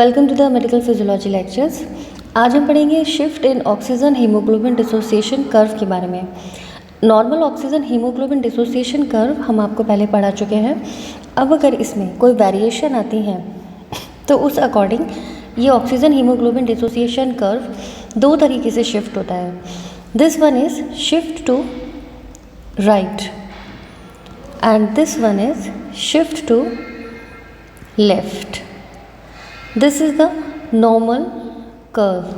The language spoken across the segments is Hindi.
Welcome to the medical physiology lectures. आज हम पढ़ेंगे shift in oxygen haemoglobin dissociation curve के बारे में। Normal oxygen haemoglobin dissociation curve हम आपको पहले पढ़ा चुके हैं। अब अगर इसमें कोई वेरिएशन आती है तो उस अकॉर्डिंग ये ऑक्सीजन हीमोग्लोबिन डिसोसिएशन कर्व दो तरीके से शिफ्ट होता है। This one is shift to right and this one is shift to left. This is the normal curve.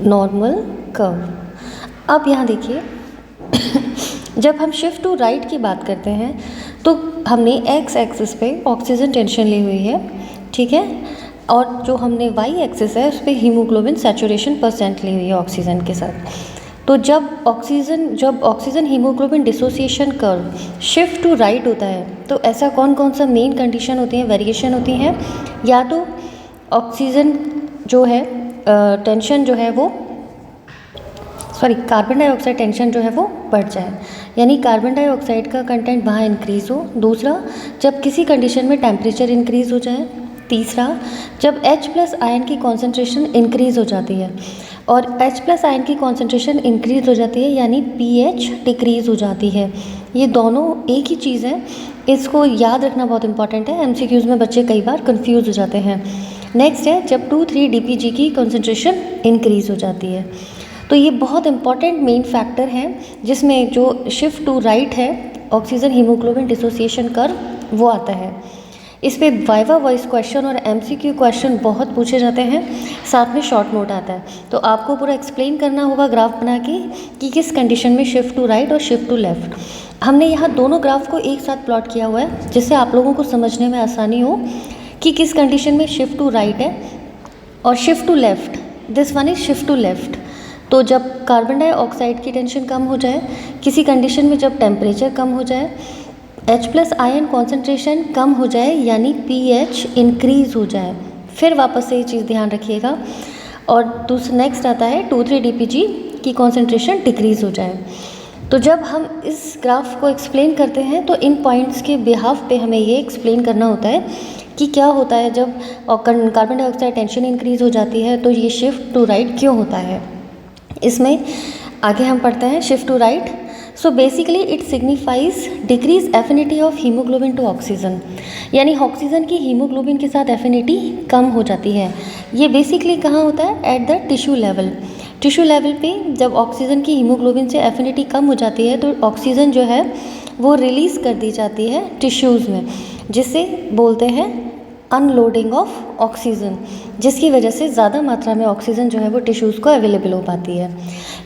Normal curve. अब यहाँ देखिए जब हम शिफ्ट टू राइट की बात करते हैं तो हमने एक्स एक्सिस पे ऑक्सीजन टेंशन ली हुई है, ठीक है, और जो हमने वाई एक्सिस है उस पर हीमोग्लोबिन सैचुरेशन % ली हुई है ऑक्सीजन के साथ. तो जब oxygen haemoglobin dissociation curve shift to right होता है तो ऐसा कौन कौन सा मेन कंडीशन होती हैं, वेरिएशन होती हैं. या तो ऑक्सीजन जो है टेंशन जो है वो कार्बन डाइऑक्साइड टेंशन जो है वो बढ़ जाए, यानी कार्बन डाइऑक्साइड का कंटेंट वहाँ इंक्रीज़ हो. दूसरा, जब किसी कंडीशन में टेम्परेचर इंक्रीज़ हो जाए. तीसरा, जब H+ आयन की कॉन्सेंट्रेशन इंक्रीज़ हो जाती है. और H+ आयन की कॉन्सेंट्रेशन इंक्रीज़ हो जाती है यानी pH डिक्रीज़ हो जाती है. ये दोनों एक ही चीज़ है, इसको याद रखना बहुत इंपॉर्टेंट है. MCQs में बच्चे कई बार कंफ्यूज हो जाते हैं. नेक्स्ट है जब 2,3 DPG की कॉन्सेंट्रेशन इंक्रीज़ हो जाती है. तो ये बहुत इंपॉर्टेंट मेन फैक्टर है जिसमें जो शिफ्ट टू राइट है ऑक्सीजन हीमोग्लोबिन डिसोसिएशन कर्व वो आता है. इस पे वाइवा वॉइस क्वेश्चन और MCQ क्वेश्चन बहुत पूछे जाते हैं, साथ में शॉर्ट नोट आता है. तो आपको पूरा एक्सप्लेन करना होगा ग्राफ बना के कि किस कंडीशन में शिफ्ट टू राइट और शिफ्ट टू लेफ़्ट. हमने यहाँ दोनों ग्राफ को एक साथ प्लॉट किया हुआ है जिससे आप लोगों को समझने में आसानी हो कि किस कंडीशन में शिफ्ट टू राइट है और shift to left. This one is shift to left. तो जब कार्बन डाइऑक्साइड की टेंशन कम हो जाए, किसी कंडीशन में जब टेम्परेचर कम हो जाए, H+ आयन कॉन्सेंट्रेशन कम हो जाए यानी pH इंक्रीज़ हो जाए, फिर वापस से ये चीज़ ध्यान रखिएगा. और दूसरा नेक्स्ट आता है 2,3 DPG की कॉन्सेंट्रेशन डिक्रीज़ हो जाए. तो जब हम इस ग्राफ को एक्सप्लेन करते हैं तो इन पॉइंट्स के बिहाफ पे हमें ये एक्सप्लेन करना होता है कि क्या होता है जब कार्बन डाइऑक्साइड टेंशन इंक्रीज़ हो जाती है तो ये शिफ्ट टू राइट क्यों होता है. इसमें आगे हम पढ़ते हैं shift to right. So basically it signifies decrease affinity of haemoglobin to oxygen, यानी ऑक्सीजन की हीमोग्लोबिन के साथ एफिनिटी कम हो जाती है. ये बेसिकली कहाँ होता है, at the tissue level. Tissue level पे जब ऑक्सीजन की हीमोग्लोबिन से एफिनिटी कम हो जाती है तो ऑक्सीजन जो है वो रिलीज़ कर दी जाती है टिश्यूज़ में, जिसे बोलते हैं अनलोडिंग ऑफ ऑक्सीजन, जिसकी वजह से ज़्यादा मात्रा में ऑक्सीजन जो है वो टिश्यूज़ को अवेलेबल हो पाती है,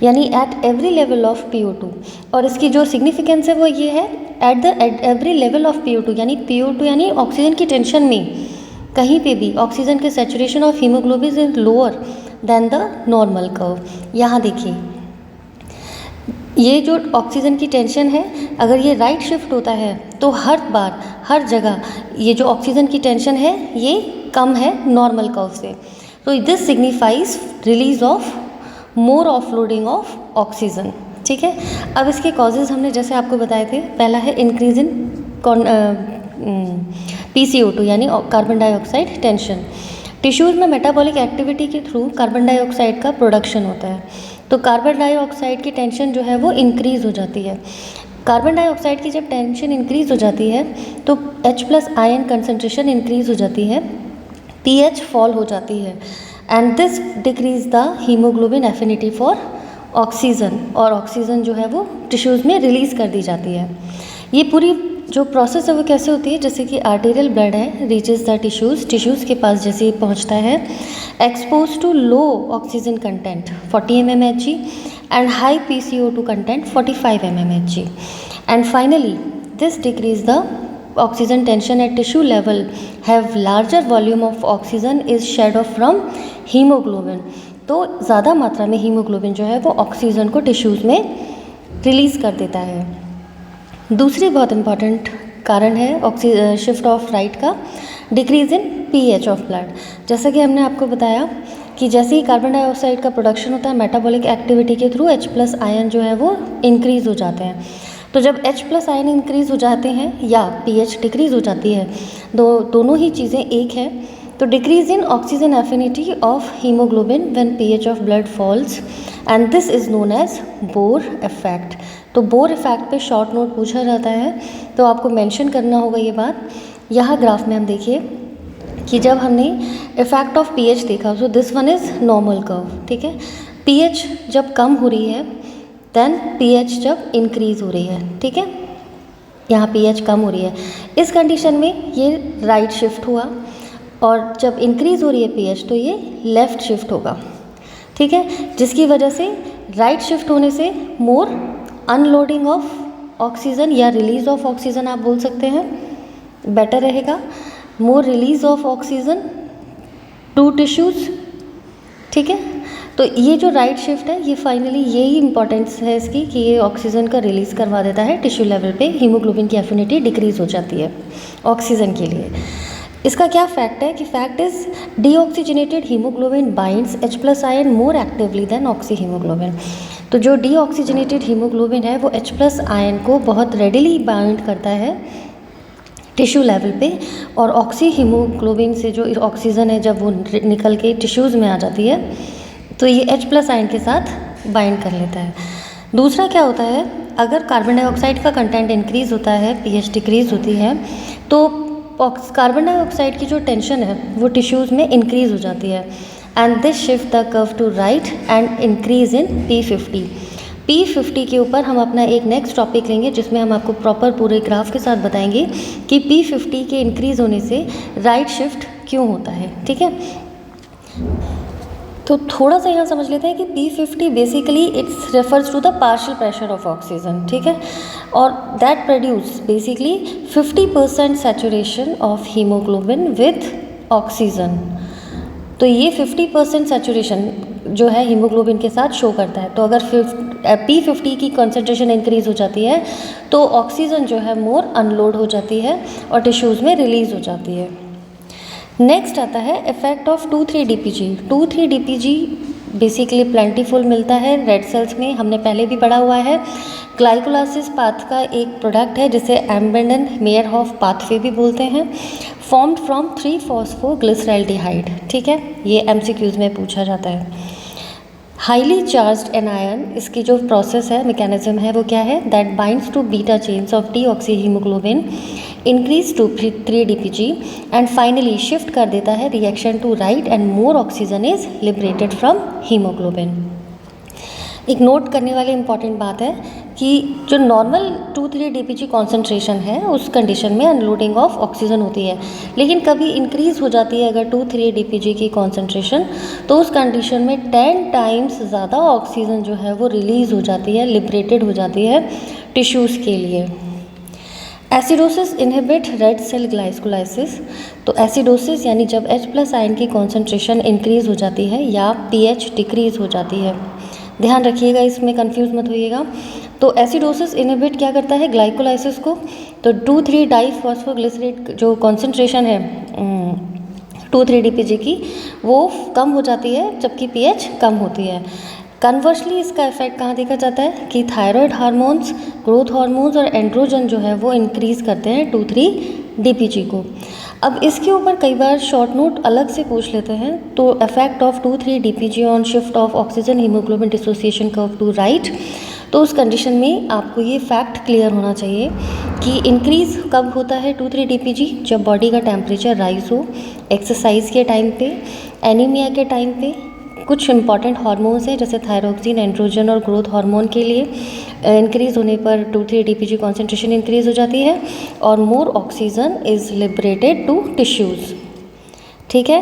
यानी at every level of PO2. और इसकी जो सिग्निफिकेंस है वो ये है at every level of PO2, यानी PO2 यानी ऑक्सीजन की टेंशन में कहीं पे भी ऑक्सीजन के saturation of haemoglobin is lower than the normal curve. यहाँ देखिए ये जो ऑक्सीजन की टेंशन है अगर ये राइट शिफ्ट होता है तो हर बार हर जगह ये जो ऑक्सीजन की टेंशन है ये कम है नॉर्मल कर्व से. तो this signifies release of more offloading of oxygen, ठीक है. अब इसके कॉजेज़ हमने जैसे आपको बताए थे, पहला है इंक्रीज इन PCO2 यानी कार्बन डाइऑक्साइड टेंशन. टिश्यूज़ में मेटाबॉलिक एक्टिविटी के थ्रू कार्बन डाइऑक्साइड का प्रोडक्शन होता है, तो कार्बन डाइऑक्साइड की टेंशन जो है वो इंक्रीज़ हो जाती है. कार्बन डाइऑक्साइड की जब टेंशन इंक्रीज़ हो जाती है तो H+ आयन कंसंट्रेशन इंक्रीज़ हो जाती है, pH फॉल हो जाती है, and this decrease the haemoglobin affinity for oxygen, और ऑक्सीजन जो है वो टिश्यूज़ में रिलीज़ कर दी जाती है. ये पूरी जो प्रोसेस है वो कैसे होती है, जैसे कि आर्टेरियल ब्लड है रीचेज द टिश्यूज़ के पास जैसे ही पहुंचता है, expose to low oxygen content 40 mmHg and high PCO2 content 45 mmHg, and finally this decrease the oxygen tension at tissue level have larger volume of oxygen is shed off from haemoglobin. तो ज़्यादा मात्रा में हीमोग्लोबिन जो है वो ऑक्सीजन को टिश्यूज़ में रिलीज़ कर देता है. दूसरी बहुत इंपॉर्टेंट कारण है शिफ्ट ऑफ राइट का decrease in pH of blood. जैसा कि हमने आपको बताया कि जैसे ही कार्बन डाइऑक्साइड का प्रोडक्शन होता है मेटाबॉलिक एक्टिविटी के थ्रू H+ आयन जो है वो इंक्रीज़ हो जाते हैं. तो जब H प्लस आयन इंक्रीज़ हो जाते हैं या pH डिक्रीज़ हो जाती है, दोनों ही चीज़ें एक है, तो decrease in oxygen affinity of haemoglobin when pH of blood falls and this is known as Bohr effect. तो बोर इफेक्ट पे शॉर्ट नोट पूछा जाता है, तो आपको मेंशन करना होगा ये बात। यहाँ ग्राफ में हम देखिए कि जब हमने इफेक्ट ऑफ pH देखा, so this one is normal curve, ठीक है। pH जब कम हो रही है देन pH जब इंक्रीज़ हो रही है, ठीक है, यहाँ pH कम हो रही है, इस कंडीशन में ये राइट शिफ्ट हुआ, और जब इंक्रीज़ हो रही है pH तो ये लेफ़्ट शिफ्ट होगा, ठीक है, जिसकी वजह से राइट शिफ्ट होने से मोर अनलोडिंग ऑफ ऑक्सीजन या रिलीज ऑफ ऑक्सीजन आप बोल सकते हैं, बेटर रहेगा, more release of oxygen to tissues, ठीक है। तो ये जो राइट शिफ्ट है ये फाइनली यही इंपॉर्टेंस है इसकी कि ये ऑक्सीजन का रिलीज़ करवा देता है टिश्यू लेवल पे, हीमोग्लोबिन की एफिनिटी डिक्रीज़ हो जाती है ऑक्सीजन के लिए। इसका क्या फैक्ट है कि fact is deoxygenated haemoglobin binds H plus ion more actively than oxy haemoglobin. तो जो डीऑक्सीजनेटेड हीमोग्लोबिन है वो H प्लस आयन को बहुत रेडिली बाइंड करता है टिश्यू लेवल पे, और ऑक्सी हीमोग्लोबिन से जो ऑक्सीजन है जब वो निकल के टिश्यूज़ में आ जाती है तो ये H प्लस आयन के साथ बाइंड कर लेता है। दूसरा क्या होता है, अगर कार्बन डाइऑक्साइड का कंटेंट इंक्रीज़ होता है, pH डिक्रीज़ होती है, तो कार्बन डाइऑक्साइड की जो टेंशन है वो टिश्यूज़ में इंक्रीज़ हो जाती है, and this shift the curve to right and increase in P50। P50 के ऊपर हम अपना एक नेक्स्ट टॉपिक लेंगे जिसमें हम आपको प्रॉपर पूरे ग्राफ के साथ बताएंगे कि P50 के इंक्रीज़ होने से राइट शिफ्ट क्यों होता है, ठीक है। तो थोड़ा सा यहाँ समझ लेते हैं कि P50 basically its refers to the partial pressure of oxygen, ठीक है, और that produce basically 50% saturation of haemoglobin with oxygen. तो ये 50% सैचुरेशन जो है हीमोग्लोबिन के साथ शो करता है। तो अगर P50 की कॉन्सेंट्रेशन इंक्रीज़ हो जाती है तो ऑक्सीजन जो है मोर अनलोड हो जाती है और टिश्यूज़ में रिलीज़ हो जाती है। नेक्स्ट आता है effect of 2,3-DPG। 2,3-DPG basically plentiful मिलता है रेड सेल्स में, हमने पहले भी पढ़ा हुआ है। ग्लाइकोलाइसिस पाथ का एक प्रोडक्ट है जिसे एम्बेडन मेयरहॉफ पाथवे भी बोलते हैं, फॉर्म्ड फ्रॉम 3-फॉस्फोग्लिसरैल्डिहाइड, ठीक है, ये MCQs में पूछा जाता है। हाईली चार्ज्ड एनायन, इसकी जो प्रोसेस है, मैकेनिज्म है, वो क्या है, that binds to beta chains of deoxy haemoglobin, increase to 3-DPG and finally shift कर देता है reaction to right and more oxygen is liberated from haemoglobin. एक नोट करने वाली इंपॉर्टेंट बात है कि जो नॉर्मल 2,3-DPG कॉन्सेंट्रेशन है उस कंडीशन में अनलोडिंग ऑफ ऑक्सीजन होती है, लेकिन कभी इंक्रीज़ हो जाती है अगर 2,3-DPG की कॉन्सेंट्रेशन, तो उस कंडीशन में 10 टाइम्स ज़्यादा ऑक्सीजन जो है वो रिलीज़ हो जाती है, लिबरेटेड हो जाती है टिश्यूज़ के लिए। Acidosis inhibit red cell glycolysis. तो एसिडोसिस यानी जब H प्लस आयन की कॉन्सेंट्रेशन इंक्रीज़ हो जाती है या pH डिक्रीज़ हो जाती है, ध्यान रखिएगा, इसमें कंफ्यूज मत होइएगा। तो एसिडोसिस इनहिबिट क्या करता है, ग्लाइकोलाइसिस को। तो 2,3-डाइफॉस्फोग्लिसरेट जो कॉन्सेंट्रेशन है 2,3-DPG की वो कम हो जाती है जबकि pH कम होती है। कन्वर्सली इसका इफेक्ट कहाँ देखा जाता है कि थायराइड हार्मोन्स, ग्रोथ हार्मोन्स और एंड्रोजन जो है वो इंक्रीज़ करते हैं 2,3-DPG को। अब इसके ऊपर कई बार शॉर्ट नोट अलग से पूछ लेते हैं। तो effect of 2,3-DPG on shift of oxygen haemoglobin dissociation curve to right. तो उस कंडीशन में आपको ये फैक्ट क्लियर होना चाहिए कि इंक्रीज़ कब होता है 2,3-DPG, जब बॉडी का टेम्परेचर राइज हो, एक्सरसाइज के टाइम पे, एनीमिया के टाइम पे। कुछ इंपॉर्टेंट हार्मोन्स हैं जैसे थायरोक्सिन, एंड्रोजन और ग्रोथ हार्मोन के लिए इंक्रीज़ होने पर 2,3-DPG कॉन्सेंट्रेशन इंक्रीज़ हो जाती है और more oxygen is liberated to tissues, ठीक है।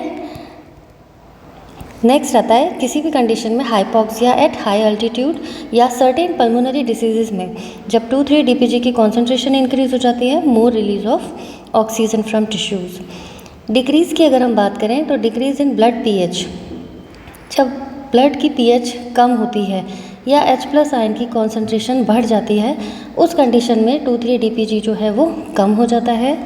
नेक्स्ट आता है किसी भी कंडीशन में हाइपोक्सिया एट हाई अल्टीट्यूड या सर्टेन पल्मोनरी डिसीजेज में जब 2,3-DPG की कॉन्सेंट्रेशन इंक्रीज़ हो जाती है, more release of oxygen from tissues. Decrease की अगर हम बात करें तो डिक्रीज़ इन ब्लड pH, जब ब्लड की pH कम होती है या H प्लस आयन की कॉन्सेंट्रेशन बढ़ जाती है, उस कंडीशन में 2,3-DPG जो है वो कम हो जाता है।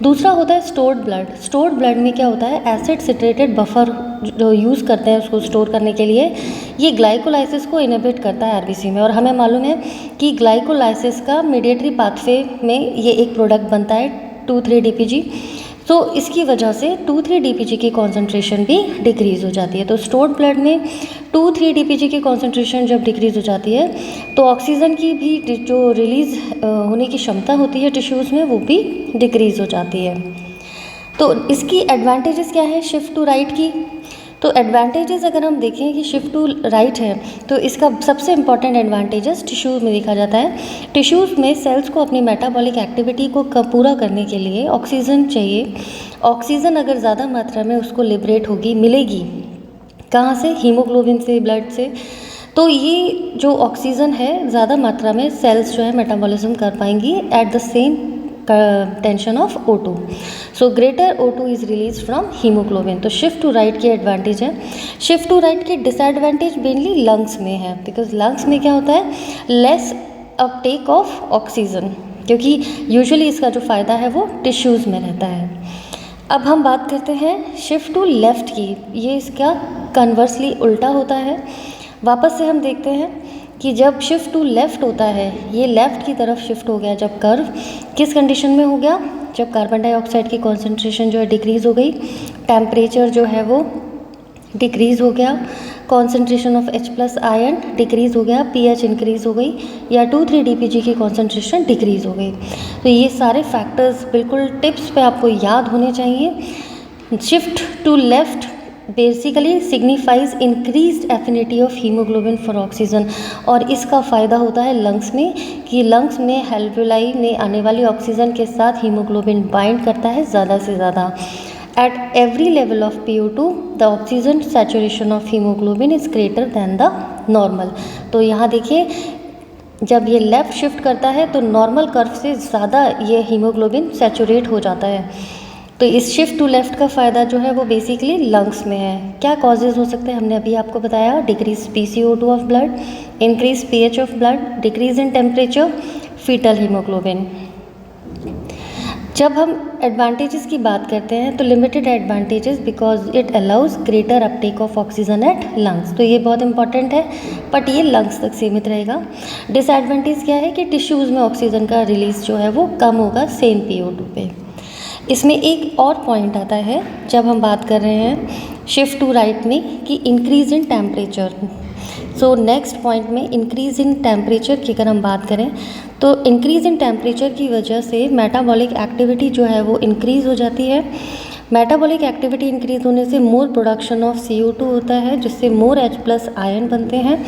दूसरा होता है स्टोर्ड ब्लड। स्टोर्ड ब्लड में क्या होता है, एसिड सिट्रेटेड बफर जो यूज़ करते हैं उसको स्टोर करने के लिए, ये ग्लाइकोलाइसिस को इनहिबिट करता है आरबीसी में। और हमें मालूम है कि ग्लाइकोलाइसिस का मीडिएटरी पाथवे में ये एक प्रोडक्ट बनता है 2,3-DPG। तो इसकी वजह से 2,3-DPG की कॉन्सेंट्रेशन भी डिक्रीज़ हो जाती है। तो स्टोर्ड ब्लड में 2,3-DPG की कॉन्सेंट्रेशन जब डिक्रीज़ हो जाती है तो ऑक्सीजन की भी जो रिलीज़ होने की क्षमता होती है टिश्यूज़ में वो भी डिक्रीज़ हो जाती है। तो इसकी एडवांटेजेस क्या है शिफ्ट टू राइट की? तो एडवांटेजेस अगर हम देखें कि शिफ्ट टू राइट है तो इसका सबसे इम्पॉर्टेंट एडवांटेजेस टिश्यूज़ में देखा जाता है। टिश्यूज़ में सेल्स को अपनी मेटाबॉलिक एक्टिविटी को पूरा करने के लिए ऑक्सीजन चाहिए। ऑक्सीजन अगर ज़्यादा मात्रा में उसको लिबरेट होगी, मिलेगी कहाँ से? हीमोग्लोबिन से, ब्लड से। तो ये जो ऑक्सीजन है ज़्यादा मात्रा में सेल्स जो है मेटाबॉलिज्म कर पाएंगी at the same tension of O2। So greater O2 is release from haemoglobin. तो शिफ्ट टू राइट की एडवांटेज है। शिफ्ट टू राइट की डिसएडवांटेज मेनली लंग्स में है, बिकॉज लंग्स में क्या होता है, लेस अपटेक ऑफ ऑक्सीजन, क्योंकि यूजुअली इसका जो फ़ायदा है वो टिश्यूज़ में रहता है। अब हम बात करते हैं शिफ्ट टू लेफ़्ट की। ये इसका कन्वर्सली उल्टा होता है। वापस से हम देखते हैं कि जब शिफ्ट टू लेफ़्ट होता है, ये लेफ़्ट की तरफ शिफ्ट हो गया जब कर्व, किस कंडीशन में हो गया? जब कार्बन डाइऑक्साइड की कॉन्सेंट्रेशन जो है डिक्रीज़ हो गई, टेम्परेचर जो है वो डिक्रीज़ हो गया, concentration of H+ ion decrease हो गया, pH इंक्रीज़ हो गई, या 2,3-DPG की कॉन्सेंट्रेशन डिक्रीज़ हो गई। तो ये सारे फैक्टर्स बिल्कुल टिप्स पे आपको याद होने चाहिए। Shift to left basically signifies increased affinity of haemoglobin for oxygen, और इसका फ़ायदा होता है लंग्स में कि लंग्स में एल्वियोलाई में आने वाली ऑक्सीजन के साथ हीमोग्लोबिन बाइंड करता है ज़्यादा से ज़्यादा। At every level of PO2 the oxygen saturation of haemoglobin is greater than the normal. तो यहाँ देखिए जब ये लेफ़्ट शिफ्ट करता है तो नॉर्मल कर्व से ज़्यादा ये हीमोग्लोबिन सैचुरेट हो जाता है। तो इस शिफ्ट टू लेफ़्ट का फ़ायदा जो है वो बेसिकली लंग्स में है। क्या कॉजेज़ हो सकते हैं हमने अभी आपको बताया, decrease PCO2 of blood, increase pH of blood, decrease in temperature, foetal haemoglobin. जब हम एडवांटेजेस की बात करते हैं तो limited advantages because it allows greater uptake of oxygen at lungs. तो ये बहुत इंपॉर्टेंट है, बट ये लंग्स तक सीमित रहेगा। डिसएडवांटेज क्या है कि टिश्यूज़ में ऑक्सीजन का रिलीज़ जो है वो कम होगा सेम PO2 पे। इसमें एक और पॉइंट आता है जब हम बात कर रहे हैं शिफ्ट टू राइट में कि increase in temperature. So next point में इंक्रीज़ इन टेम्परेचर की अगर हम बात करें तो इंक्रीज़ इन टेम्परेचर की वजह से मेटाबॉलिक एक्टिविटी जो है वो इंक्रीज़ हो जाती है। मेटाबॉलिक एक्टिविटी इंक्रीज़ होने से मोर प्रोडक्शन ऑफ CO2 होता है, जिससे मोर H+ आयन बनते हैं,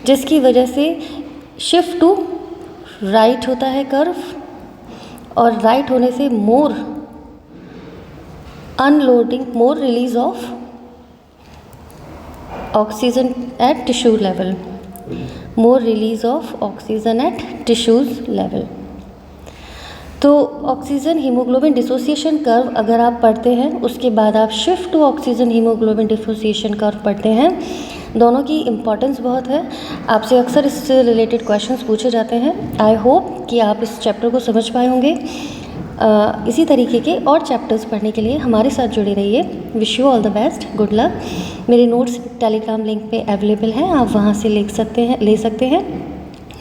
जिसकी वजह से शिफ्ट टू राइट होता है कर्व, और राइट होने से more unloading, more release of oxygen at tissue level, more release of oxygen at tissues level. तो ऑक्सीजन हीमोग्लोबिन डिसोसिएशन कर्व अगर आप पढ़ते हैं उसके बाद आप shift to oxygen haemoglobin dissociation curve पढ़ते हैं, दोनों की इम्पॉर्टेंस बहुत है। आपसे अक्सर इससे रिलेटेड क्वेश्चंस पूछे जाते हैं। आई होप कि आप इस चैप्टर को समझ पाए होंगे। इसी तरीके के और चैप्टर्स पढ़ने के लिए हमारे साथ जुड़े रहिए। Wish you all the best, good luck. मेरे नोट्स टेलीग्राम लिंक पे अवेलेबल हैं, आप वहाँ से ले सकते हैं।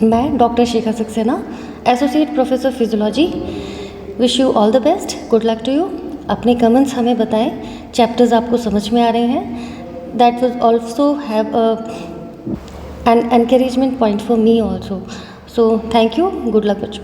मैं doctor Shikha Saxena, associate professor physiology. Wish you all the best, good luck to you. अपने कमेंट्स हमें बताएं, चैप्टर्स आपको समझ में आ रहे हैं। That will also have an encouragement point for me also. So thank you, good luck बच्चों।